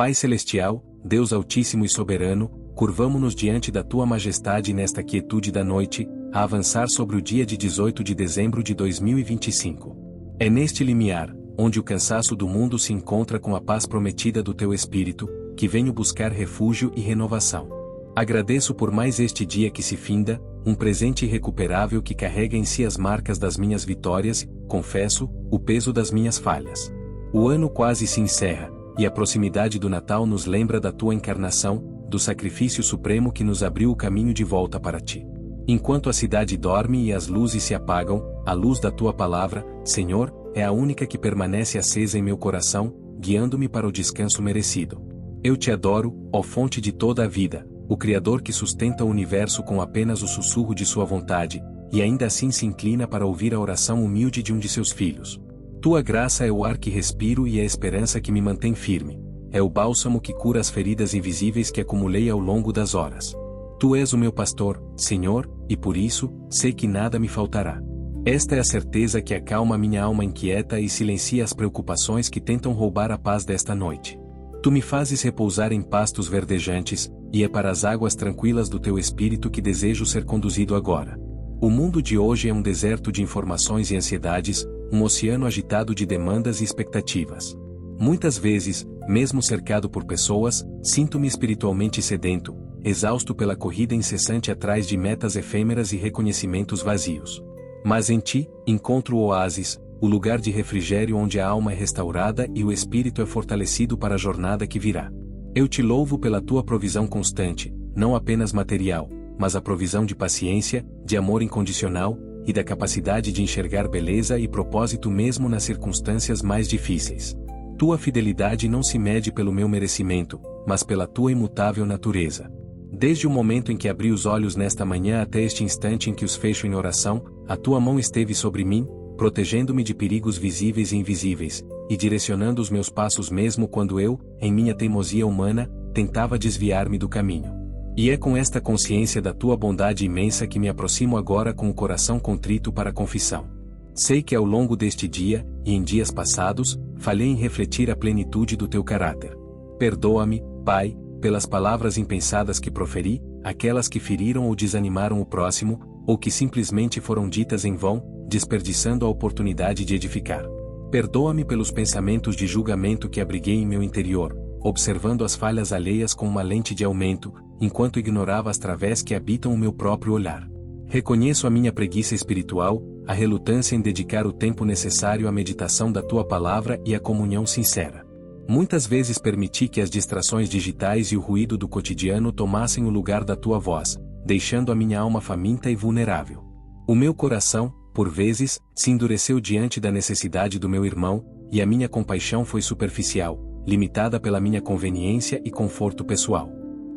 Pai Celestial, Deus Altíssimo e Soberano, curvamo-nos diante da Tua Majestade nesta quietude da noite, a avançar sobre o dia de 18 de dezembro de 2025. É neste limiar, onde o cansaço do mundo se encontra com a paz prometida do Teu Espírito, que venho buscar refúgio e renovação. Agradeço por mais este dia que se finda, um presente irrecuperável que carrega em si as marcas das minhas vitórias, confesso, o peso das minhas falhas. O ano quase se encerra, e a proximidade do Natal nos lembra da Tua encarnação, do sacrifício supremo que nos abriu o caminho de volta para Ti. Enquanto a cidade dorme e as luzes se apagam, a luz da Tua palavra, Senhor, é a única que permanece acesa em meu coração, guiando-me para o descanso merecido. Eu Te adoro, ó fonte de toda a vida, o Criador que sustenta o universo com apenas o sussurro de Sua vontade, e ainda assim se inclina para ouvir a oração humilde de um de Seus filhos. Tua graça é o ar que respiro e a esperança que me mantém firme. É o bálsamo que cura as feridas invisíveis que acumulei ao longo das horas. Tu és o meu pastor, Senhor, e por isso, sei que nada me faltará. Esta é a certeza que acalma minha alma inquieta e silencia as preocupações que tentam roubar a paz desta noite. Tu me fazes repousar em pastos verdejantes, e é para as águas tranquilas do Teu Espírito que desejo ser conduzido agora. O mundo de hoje é um deserto de informações e ansiedades, um oceano agitado de demandas e expectativas. Muitas vezes, mesmo cercado por pessoas, sinto-me espiritualmente sedento, exausto pela corrida incessante atrás de metas efêmeras e reconhecimentos vazios. Mas em Ti, encontro o oásis, o lugar de refrigério onde a alma é restaurada e o espírito é fortalecido para a jornada que virá. Eu Te louvo pela Tua provisão constante, não apenas material, mas a provisão de paciência, de amor incondicional, e da capacidade de enxergar beleza e propósito mesmo nas circunstâncias mais difíceis. Tua fidelidade não se mede pelo meu merecimento, mas pela Tua imutável natureza. Desde o momento em que abri os olhos nesta manhã até este instante em que os fecho em oração, a Tua mão esteve sobre mim, protegendo-me de perigos visíveis e invisíveis, e direcionando os meus passos mesmo quando eu, em minha teimosia humana, tentava desviar-me do caminho. E é com esta consciência da Tua bondade imensa que me aproximo agora com o coração contrito para a confissão. Sei que ao longo deste dia, e em dias passados, falhei em refletir a plenitude do Teu caráter. Perdoa-me, Pai, pelas palavras impensadas que proferi, aquelas que feriram ou desanimaram o próximo, ou que simplesmente foram ditas em vão, desperdiçando a oportunidade de edificar. Perdoa-me pelos pensamentos de julgamento que abriguei em meu interior, observando as falhas alheias com uma lente de aumento, enquanto ignorava as través que habitam o meu próprio olhar. Reconheço a minha preguiça espiritual, a relutância em dedicar o tempo necessário à meditação da Tua palavra e à comunhão sincera. Muitas vezes permiti que as distrações digitais e o ruído do cotidiano tomassem o lugar da Tua voz, deixando a minha alma faminta e vulnerável. O meu coração, por vezes, se endureceu diante da necessidade do meu irmão, e a minha compaixão foi superficial, limitada pela minha conveniência e conforto pessoal.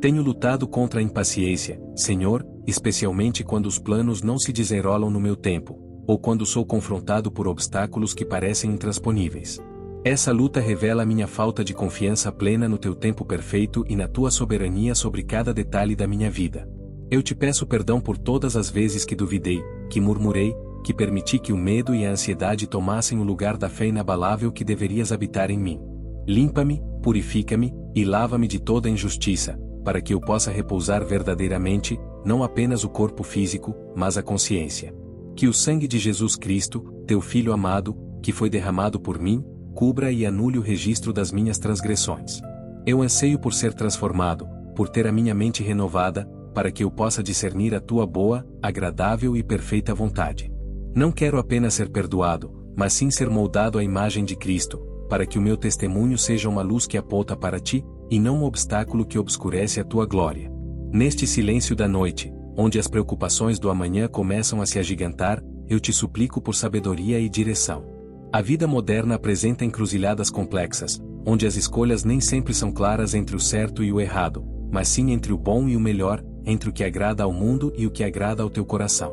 Tenho lutado contra a impaciência, Senhor, especialmente quando os planos não se desenrolam no meu tempo, ou quando sou confrontado por obstáculos que parecem intransponíveis. Essa luta revela a minha falta de confiança plena no Teu tempo perfeito e na Tua soberania sobre cada detalhe da minha vida. Eu Te peço perdão por todas as vezes que duvidei, que murmurei, que permiti que o medo e a ansiedade tomassem o lugar da fé inabalável que deverias habitar em mim. Limpa-me, purifica-me, e lava-me de toda injustiça, para que eu possa repousar verdadeiramente, não apenas o corpo físico, mas a consciência. Que o sangue de Jesus Cristo, Teu Filho amado, que foi derramado por mim, cubra e anule o registro das minhas transgressões. Eu anseio por ser transformado, por ter a minha mente renovada, para que eu possa discernir a Tua boa, agradável e perfeita vontade. Não quero apenas ser perdoado, mas sim ser moldado à imagem de Cristo, para que o meu testemunho seja uma luz que aponta para Ti, e não um obstáculo que obscurece a Tua glória. Neste silêncio da noite, onde as preocupações do amanhã começam a se agigantar, eu Te suplico por sabedoria e direção. A vida moderna apresenta encruzilhadas complexas, onde as escolhas nem sempre são claras entre o certo e o errado, mas sim entre o bom e o melhor, entre o que agrada ao mundo e o que agrada ao Teu coração.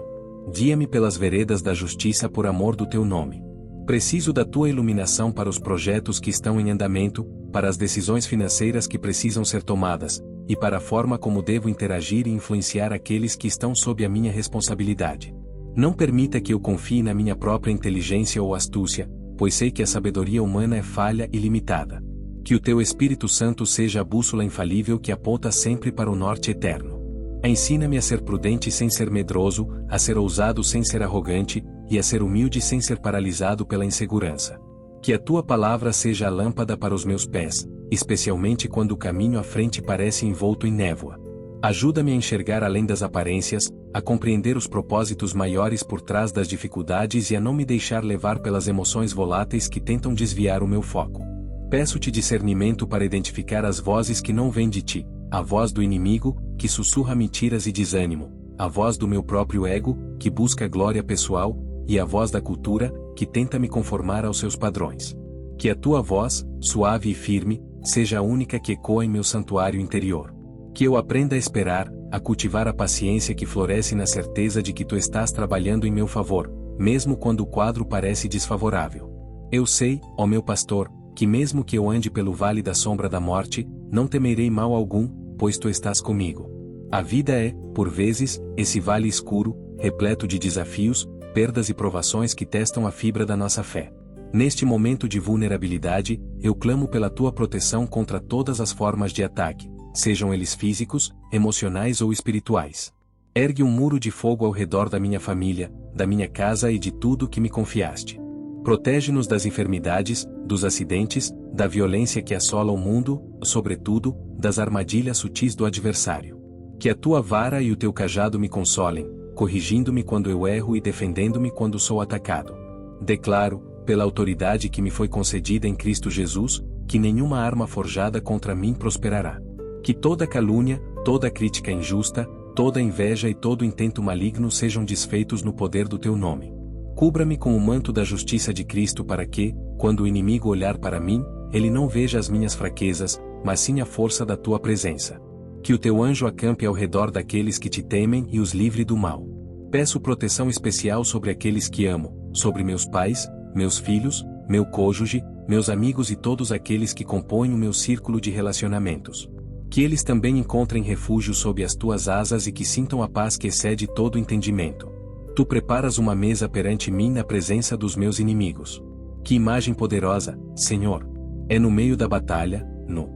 Guia-me pelas veredas da justiça por amor do Teu nome. Preciso da Tua iluminação para os projetos que estão em andamento, para as decisões financeiras que precisam ser tomadas, e para a forma como devo interagir e influenciar aqueles que estão sob a minha responsabilidade. Não permita que eu confie na minha própria inteligência ou astúcia, pois sei que a sabedoria humana é falha e limitada. Que o teu Espírito Santo seja a bússola infalível que aponta sempre para o norte eterno. Ensina-me a ser prudente sem ser medroso, a ser ousado sem ser arrogante, e a ser humilde sem ser paralisado pela insegurança. Que a tua palavra seja a lâmpada para os meus pés, especialmente quando o caminho à frente parece envolto em névoa. Ajuda-me a enxergar além das aparências, a compreender os propósitos maiores por trás das dificuldades e a não me deixar levar pelas emoções voláteis que tentam desviar o meu foco. Peço-te discernimento para identificar as vozes que não vêm de ti, a voz do inimigo, que sussurra mentiras e desânimo, a voz do meu próprio ego, que busca glória pessoal, e a voz da cultura, que tenta me conformar aos seus padrões. Que a tua voz, suave e firme, seja a única que ecoa em meu santuário interior. Que eu aprenda a esperar, a cultivar a paciência que floresce na certeza de que tu estás trabalhando em meu favor, mesmo quando o quadro parece desfavorável. Eu sei, ó meu pastor, que mesmo que eu ande pelo vale da sombra da morte, não temerei mal algum, pois tu estás comigo. A vida é, por vezes, esse vale escuro, repleto de desafios, perdas e provações que testam a fibra da nossa fé. Neste momento de vulnerabilidade, eu clamo pela tua proteção contra todas as formas de ataque, sejam eles físicos, emocionais ou espirituais. Ergue um muro de fogo ao redor da minha família, da minha casa e de tudo que me confiaste. Protege-nos das enfermidades, dos acidentes, da violência que assola o mundo, sobretudo, das armadilhas sutis do adversário. Que a tua vara e o teu cajado me consolem, corrigindo-me quando eu erro e defendendo-me quando sou atacado. Declaro, pela autoridade que me foi concedida em Cristo Jesus, que nenhuma arma forjada contra mim prosperará. Que toda calúnia, toda crítica injusta, toda inveja e todo intento maligno sejam desfeitos no poder do teu nome. Cubra-me com o manto da justiça de Cristo para que, quando o inimigo olhar para mim, ele não veja as minhas fraquezas, mas sim a força da tua presença. Que o teu anjo acampe ao redor daqueles que te temem e os livre do mal. Peço proteção especial sobre aqueles que amo, sobre meus pais, meus filhos, meu cônjuge, meus amigos e todos aqueles que compõem o meu círculo de relacionamentos. Que eles também encontrem refúgio sob as tuas asas e que sintam a paz que excede todo entendimento. Tu preparas uma mesa perante mim na presença dos meus inimigos. Que imagem poderosa, Senhor! É no meio da batalha, no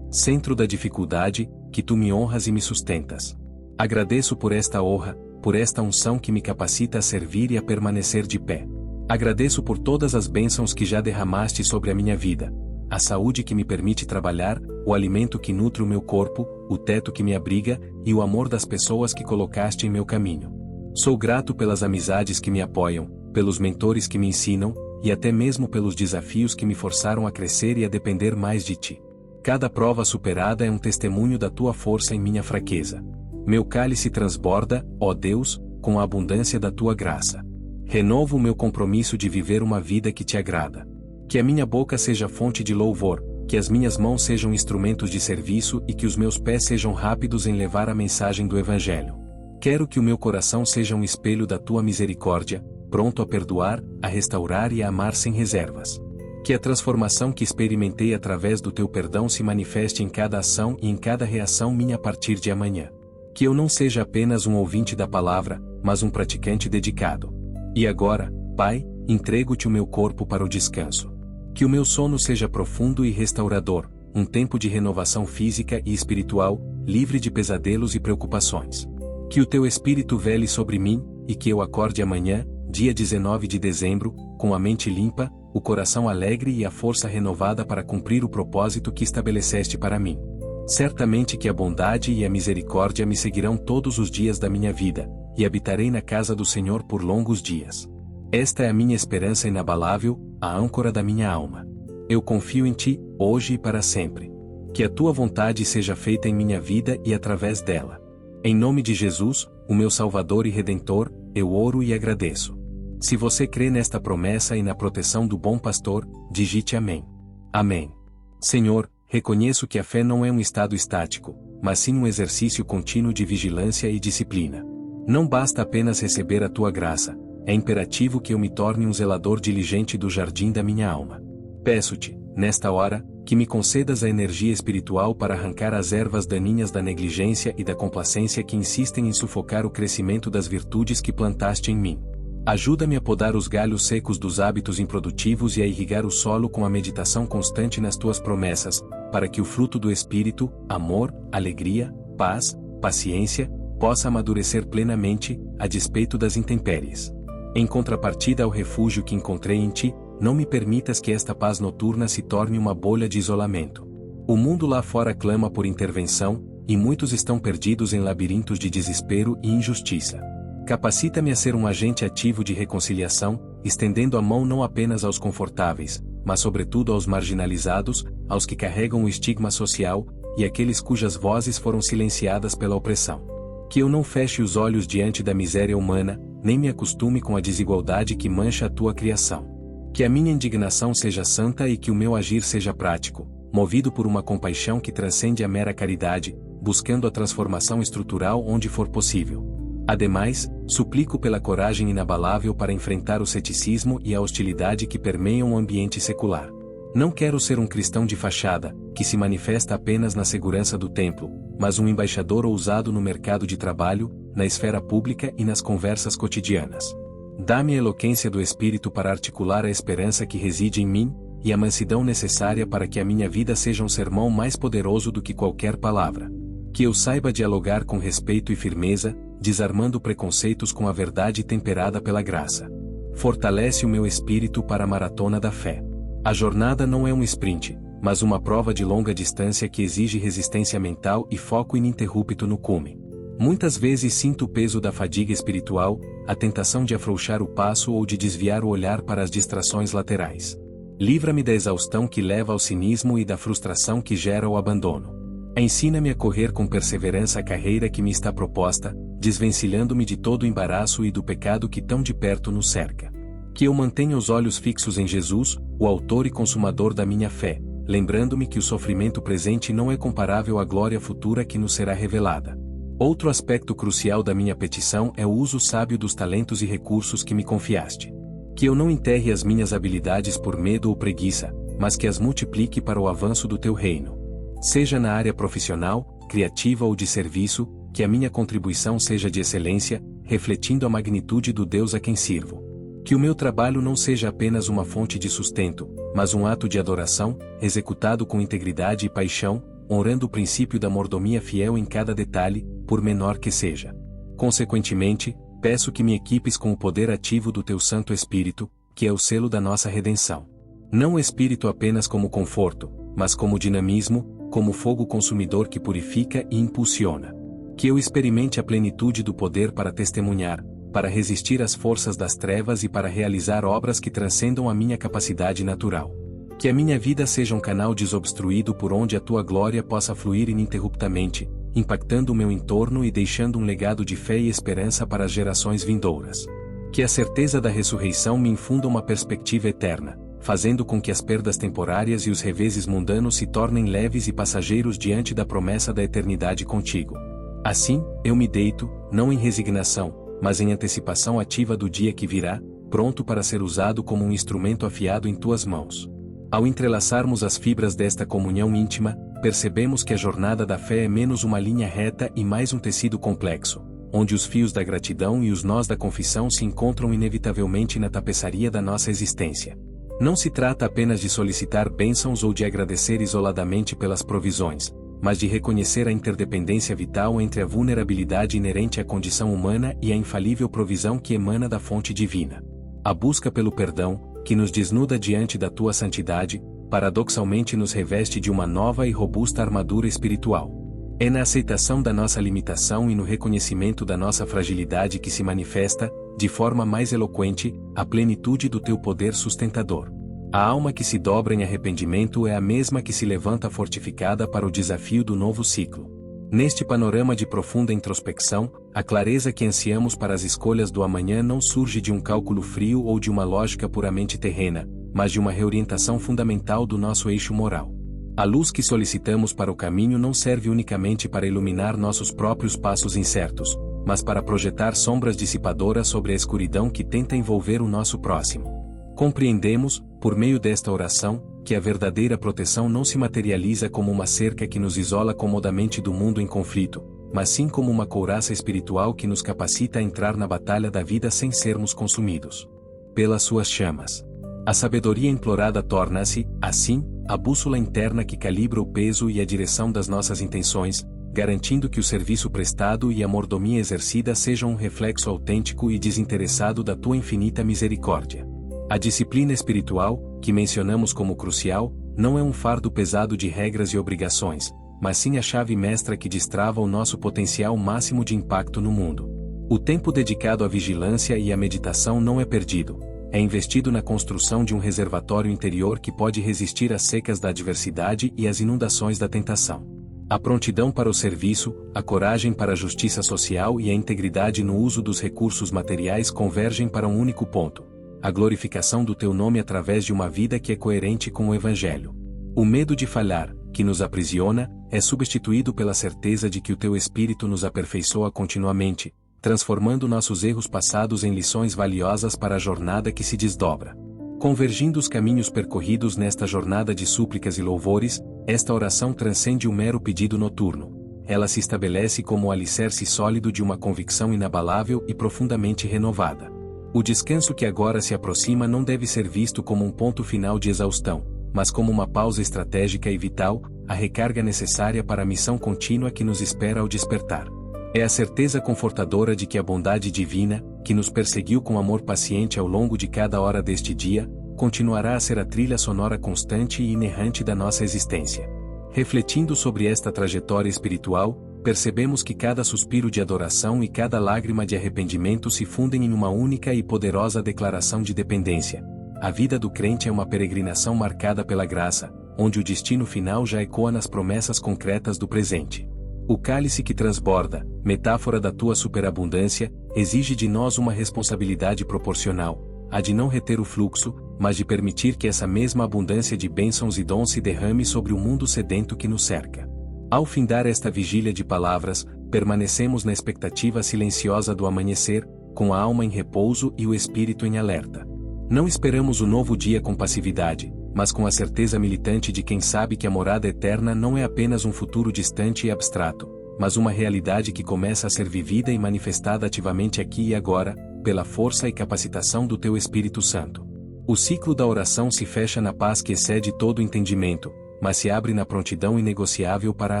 centro da dificuldade, que tu me honras e me sustentas. Agradeço por esta honra, por esta unção que me capacita a servir e a permanecer de pé. Agradeço por todas as bênçãos que já derramaste sobre a minha vida. A saúde que me permite trabalhar, o alimento que nutre o meu corpo, o teto que me abriga, e o amor das pessoas que colocaste em meu caminho. Sou grato pelas amizades que me apoiam, pelos mentores que me ensinam, e até mesmo pelos desafios que me forçaram a crescer e a depender mais de ti. Cada prova superada é um testemunho da tua força em minha fraqueza. Meu cálice transborda, ó Deus, com a abundância da tua graça. Renovo o meu compromisso de viver uma vida que te agrada. Que a minha boca seja fonte de louvor, que as minhas mãos sejam instrumentos de serviço e que os meus pés sejam rápidos em levar a mensagem do Evangelho. Quero que o meu coração seja um espelho da tua misericórdia, pronto a perdoar, a restaurar e a amar sem reservas. Que a transformação que experimentei através do teu perdão se manifeste em cada ação e em cada reação minha a partir de amanhã. Que eu não seja apenas um ouvinte da palavra, mas um praticante dedicado. E agora, Pai, entrego-te o meu corpo para o descanso. Que o meu sono seja profundo e restaurador, um tempo de renovação física e espiritual, livre de pesadelos e preocupações. Que o teu Espírito vele sobre mim, e que eu acorde amanhã, dia 19 de dezembro, com a mente limpa, o coração alegre e a força renovada para cumprir o propósito que estabeleceste para mim. Certamente que a bondade e a misericórdia me seguirão todos os dias da minha vida, e habitarei na casa do Senhor por longos dias. Esta é a minha esperança inabalável, a âncora da minha alma. Eu confio em ti, hoje e para sempre. Que a tua vontade seja feita em minha vida e através dela. Em nome de Jesus, o meu Salvador e Redentor, eu oro e agradeço. Se você crê nesta promessa e na proteção do bom pastor, digite amém. Amém. Senhor, reconheço que a fé não é um estado estático, mas sim um exercício contínuo de vigilância e disciplina. Não basta apenas receber a tua graça, é imperativo que eu me torne um zelador diligente do jardim da minha alma. Peço-te, nesta hora, que me concedas a energia espiritual para arrancar as ervas daninhas da negligência e da complacência que insistem em sufocar o crescimento das virtudes que plantaste em mim. Ajuda-me a podar os galhos secos dos hábitos improdutivos e a irrigar o solo com a meditação constante nas tuas promessas, para que o fruto do Espírito, amor, alegria, paz, paciência, possa amadurecer plenamente, a despeito das intempéries. Em contrapartida ao refúgio que encontrei em ti, não me permitas que esta paz noturna se torne uma bolha de isolamento. O mundo lá fora clama por intervenção, e muitos estão perdidos em labirintos de desespero e injustiça. Capacita-me a ser um agente ativo de reconciliação, estendendo a mão não apenas aos confortáveis, mas sobretudo aos marginalizados, aos que carregam o estigma social, e àqueles cujas vozes foram silenciadas pela opressão. Que eu não feche os olhos diante da miséria humana, nem me acostume com a desigualdade que mancha a tua criação. Que a minha indignação seja santa e que o meu agir seja prático, movido por uma compaixão que transcende a mera caridade, buscando a transformação estrutural onde for possível. Ademais, suplico pela coragem inabalável para enfrentar o ceticismo e a hostilidade que permeiam o ambiente secular. Não quero ser um cristão de fachada, que se manifesta apenas na segurança do templo, mas um embaixador ousado no mercado de trabalho, na esfera pública e nas conversas cotidianas. Dá-me a eloquência do Espírito para articular a esperança que reside em mim, e a mansidão necessária para que a minha vida seja um sermão mais poderoso do que qualquer palavra. Que eu saiba dialogar com respeito e firmeza, desarmando preconceitos com a verdade temperada pela graça. Fortalece o meu espírito para a maratona da fé. A jornada não é um sprint, mas uma prova de longa distância que exige resistência mental e foco ininterrupto no cume. Muitas vezes sinto o peso da fadiga espiritual, a tentação de afrouxar o passo ou de desviar o olhar para as distrações laterais. Livra-me da exaustão que leva ao cinismo e da frustração que gera o abandono. Ensina-me a correr com perseverança a carreira que me está proposta, desvencilhando-me de todo o embaraço e do pecado que tão de perto nos cerca. Que eu mantenha os olhos fixos em Jesus, o autor e consumador da minha fé, lembrando-me que o sofrimento presente não é comparável à glória futura que nos será revelada. Outro aspecto crucial da minha petição é o uso sábio dos talentos e recursos que me confiaste. Que eu não enterre as minhas habilidades por medo ou preguiça, mas que as multiplique para o avanço do teu reino. Seja na área profissional, criativa ou de serviço, que a minha contribuição seja de excelência, refletindo a magnitude do Deus a quem sirvo. Que o meu trabalho não seja apenas uma fonte de sustento, mas um ato de adoração, executado com integridade e paixão, honrando o princípio da mordomia fiel em cada detalhe, por menor que seja. Consequentemente, peço que me equipes com o poder ativo do teu Santo Espírito, que é o selo da nossa redenção. Não o Espírito apenas como conforto, mas como dinamismo, como fogo consumidor que purifica e impulsiona. Que eu experimente a plenitude do poder para testemunhar, para resistir às forças das trevas e para realizar obras que transcendam a minha capacidade natural. Que a minha vida seja um canal desobstruído por onde a tua glória possa fluir ininterruptamente, impactando o meu entorno e deixando um legado de fé e esperança para as gerações vindouras. Que a certeza da ressurreição me infunda uma perspectiva eterna, fazendo com que as perdas temporárias e os reveses mundanos se tornem leves e passageiros diante da promessa da eternidade contigo. Assim, eu me deito, não em resignação, mas em antecipação ativa do dia que virá, pronto para ser usado como um instrumento afiado em tuas mãos. Ao entrelaçarmos as fibras desta comunhão íntima, percebemos que a jornada da fé é menos uma linha reta e mais um tecido complexo, onde os fios da gratidão e os nós da confissão se encontram inevitavelmente na tapeçaria da nossa existência. Não se trata apenas de solicitar bênçãos ou de agradecer isoladamente pelas provisões, mas de reconhecer a interdependência vital entre a vulnerabilidade inerente à condição humana e a infalível provisão que emana da fonte divina. A busca pelo perdão, que nos desnuda diante da tua santidade, paradoxalmente nos reveste de uma nova e robusta armadura espiritual. É na aceitação da nossa limitação e no reconhecimento da nossa fragilidade que se manifesta, de forma mais eloquente, a plenitude do teu poder sustentador. A alma que se dobra em arrependimento é a mesma que se levanta fortificada para o desafio do novo ciclo. Neste panorama de profunda introspecção, a clareza que ansiamos para as escolhas do amanhã não surge de um cálculo frio ou de uma lógica puramente terrena, mas de uma reorientação fundamental do nosso eixo moral. A luz que solicitamos para o caminho não serve unicamente para iluminar nossos próprios passos incertos, mas para projetar sombras dissipadoras sobre a escuridão que tenta envolver o nosso próximo. Compreendemos, por meio desta oração, que a verdadeira proteção não se materializa como uma cerca que nos isola comodamente do mundo em conflito, mas sim como uma couraça espiritual que nos capacita a entrar na batalha da vida sem sermos consumidos pelas suas chamas. A sabedoria implorada torna-se, assim, a bússola interna que calibra o peso e a direção das nossas intenções, garantindo que o serviço prestado e a mordomia exercida sejam um reflexo autêntico e desinteressado da tua infinita misericórdia. A disciplina espiritual, que mencionamos como crucial, não é um fardo pesado de regras e obrigações, mas sim a chave mestra que destrava o nosso potencial máximo de impacto no mundo. O tempo dedicado à vigilância e à meditação não é perdido, é investido na construção de um reservatório interior que pode resistir às secas da adversidade e às inundações da tentação. A prontidão para o serviço, a coragem para a justiça social e a integridade no uso dos recursos materiais convergem para um único ponto: a glorificação do teu nome através de uma vida que é coerente com o Evangelho. O medo de falhar, que nos aprisiona, é substituído pela certeza de que o teu Espírito nos aperfeiçoa continuamente, transformando nossos erros passados em lições valiosas para a jornada que se desdobra. Convergindo os caminhos percorridos nesta jornada de súplicas e louvores, esta oração transcende o mero pedido noturno. Ela se estabelece como o alicerce sólido de uma convicção inabalável e profundamente renovada. O descanso que agora se aproxima não deve ser visto como um ponto final de exaustão, mas como uma pausa estratégica e vital, a recarga necessária para a missão contínua que nos espera ao despertar. É a certeza confortadora de que a bondade divina, que nos perseguiu com amor paciente ao longo de cada hora deste dia, continuará a ser a trilha sonora constante e inerrante da nossa existência. Refletindo sobre esta trajetória espiritual, percebemos que cada suspiro de adoração e cada lágrima de arrependimento se fundem em uma única e poderosa declaração de dependência. A vida do crente é uma peregrinação marcada pela graça, onde o destino final já ecoa nas promessas concretas do presente. O cálice que transborda, metáfora da tua superabundância, exige de nós uma responsabilidade proporcional, a de não reter o fluxo, mas de permitir que essa mesma abundância de bênçãos e dons se derrame sobre o mundo sedento que nos cerca. Ao findar esta vigília de palavras, permanecemos na expectativa silenciosa do amanhecer, com a alma em repouso e o espírito em alerta. Não esperamos o novo dia com passividade, mas com a certeza militante de quem sabe que a morada eterna não é apenas um futuro distante e abstrato, mas uma realidade que começa a ser vivida e manifestada ativamente aqui e agora, pela força e capacitação do teu Espírito Santo. O ciclo da oração se fecha na paz que excede todo entendimento, mas se abre na prontidão inegociável para a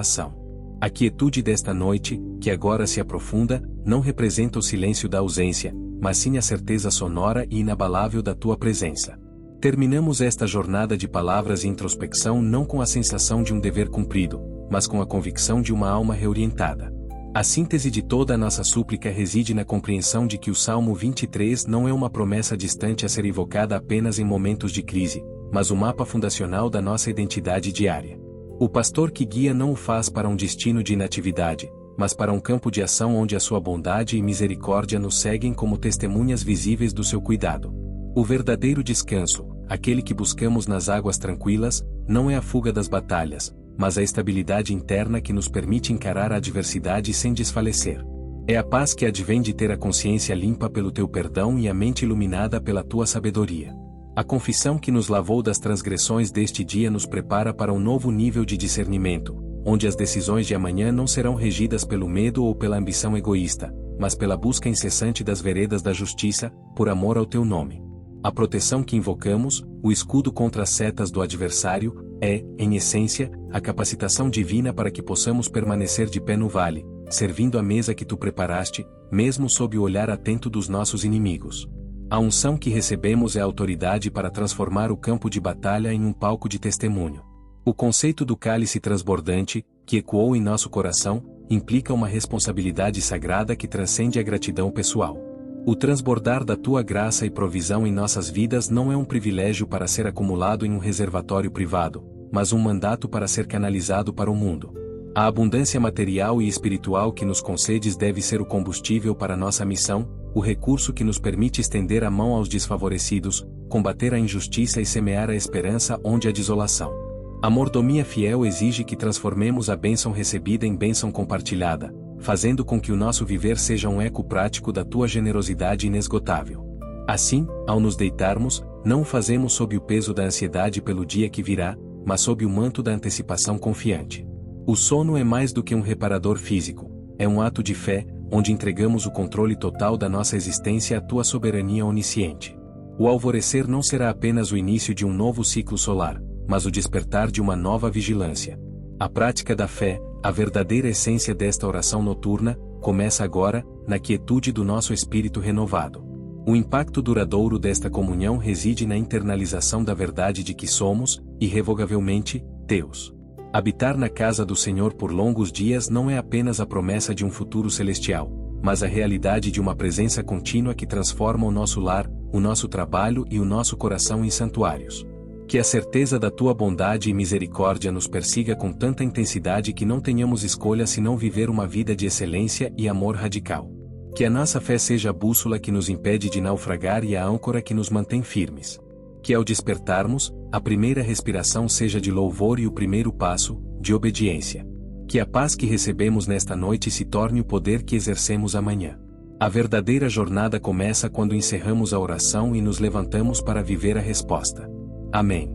ação. A quietude desta noite, que agora se aprofunda, não representa o silêncio da ausência, mas sim a certeza sonora e inabalável da tua presença. Terminamos esta jornada de palavras e introspecção não com a sensação de um dever cumprido, mas com a convicção de uma alma reorientada. A síntese de toda a nossa súplica reside na compreensão de que o Salmo 23 não é uma promessa distante a ser evocada apenas em momentos de crise, mas o mapa fundacional da nossa identidade diária. O pastor que guia não o faz para um destino de inatividade, mas para um campo de ação onde a sua bondade e misericórdia nos seguem como testemunhas visíveis do seu cuidado. O verdadeiro descanso, aquele que buscamos nas águas tranquilas, não é a fuga das batalhas, mas a estabilidade interna que nos permite encarar a adversidade sem desfalecer. É a paz que advém de ter a consciência limpa pelo teu perdão e a mente iluminada pela tua sabedoria. A confissão que nos lavou das transgressões deste dia nos prepara para um novo nível de discernimento, onde as decisões de amanhã não serão regidas pelo medo ou pela ambição egoísta, mas pela busca incessante das veredas da justiça, por amor ao teu nome. A proteção que invocamos, o escudo contra as setas do adversário, é, em essência, a capacitação divina para que possamos permanecer de pé no vale, servindo a mesa que tu preparaste, mesmo sob o olhar atento dos nossos inimigos. A unção que recebemos é a autoridade para transformar o campo de batalha em um palco de testemunho. O conceito do cálice transbordante, que ecoou em nosso coração, implica uma responsabilidade sagrada que transcende a gratidão pessoal. O transbordar da tua graça e provisão em nossas vidas não é um privilégio para ser acumulado em um reservatório privado, mas um mandato para ser canalizado para o mundo. A abundância material e espiritual que nos concedes deve ser o combustível para nossa missão, o recurso que nos permite estender a mão aos desfavorecidos, combater a injustiça e semear a esperança onde há desolação. A mordomia fiel exige que transformemos a bênção recebida em bênção compartilhada, fazendo com que o nosso viver seja um eco prático da tua generosidade inesgotável. Assim, ao nos deitarmos, não o fazemos sob o peso da ansiedade pelo dia que virá, mas sob o manto da antecipação confiante. O sono é mais do que um reparador físico, é um ato de fé, onde entregamos o controle total da nossa existência à tua soberania onisciente. O alvorecer não será apenas o início de um novo ciclo solar, mas o despertar de uma nova vigilância. A prática da fé, a verdadeira essência desta oração noturna, começa agora, na quietude do nosso espírito renovado. O impacto duradouro desta comunhão reside na internalização da verdade de que somos, irrevogavelmente, teus. Habitar na casa do Senhor por longos dias não é apenas a promessa de um futuro celestial, mas a realidade de uma presença contínua que transforma o nosso lar, o nosso trabalho e o nosso coração em santuários. Que a certeza da tua bondade e misericórdia nos persiga com tanta intensidade que não tenhamos escolha senão viver uma vida de excelência e amor radical. Que a nossa fé seja a bússola que nos impede de naufragar e a âncora que nos mantém firmes. Que ao despertarmos, a primeira respiração seja de louvor e o primeiro passo, de obediência. Que a paz que recebemos nesta noite se torne o poder que exercemos amanhã. A verdadeira jornada começa quando encerramos a oração e nos levantamos para viver a resposta. Amém.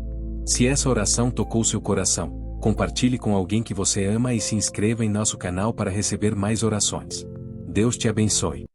Se essa oração tocou seu coração, compartilhe com alguém que você ama e se inscreva em nosso canal para receber mais orações. Deus te abençoe.